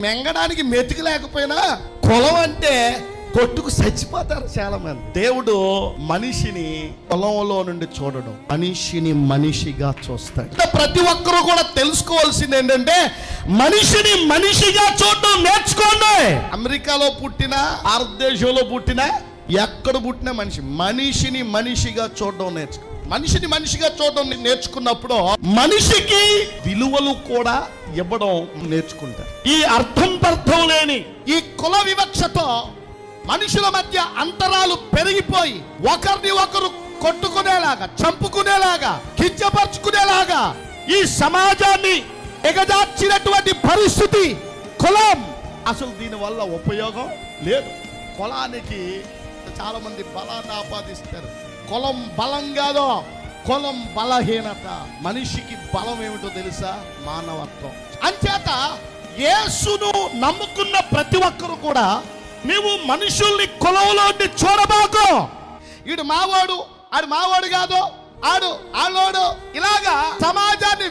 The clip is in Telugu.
మెంగడానికి మెతుకు లేకపోయినా కులం అంటే కొట్టుకు చచ్చిపోతారు చాలా మంది. దేవుడు మనిషిని కులంలో నుండి చూడడం, మనిషిని మనిషిగా చూస్తాడు. ప్రతి ఒక్కరూ కూడా తెలుసుకోవాల్సింది ఏంటంటే మనిషిని మనిషిగా చూడడం నేర్చుకోండి. అమెరికాలో పుట్టినా, భారతదేశంలో పుట్టినా, ఎక్కడ పుట్టినా మనిషిని మనిషిగా చూడడం నేర్చుకో. మనిషిని మనిషిగా చూడడం నేర్చుకున్నప్పుడు మనిషికి విలువలు కూడా ఇవ్వడం నేర్చుకుంటారు. ఈ అర్థం పర్థం లేని ఈ కుల వివక్షతో మనుషుల మధ్య అంతరాలు పెరిగిపోయి ఒకరిని ఒకరు కొట్టుకునేలాగా, చంపుకునేలాగా, కించపరుచుకునేలాగా ఈ సమాజాన్ని ఎగజార్చినటువంటి పరిస్థితి కులం. అసలు దీనివల్ల ఉపయోగం లేదు. కులానికి చాలా మంది బలాన్ని ఆపాదిస్తారు. కులం బలం కాదు, కులం బలహీనత. మనిషికి బలం ఏమిటో తెలుసా? మానవత్వం. అంచేత యేసును నమ్ముకున్న ప్రతి ఒక్కరు కూడా నీవు మనుషుల్ని కులంలో చూడబాకు. ఈడు మావాడు, ఆడు మావాడు కాదు, ఆడు ఆలోడు, ఇలాగా సమాజాన్ని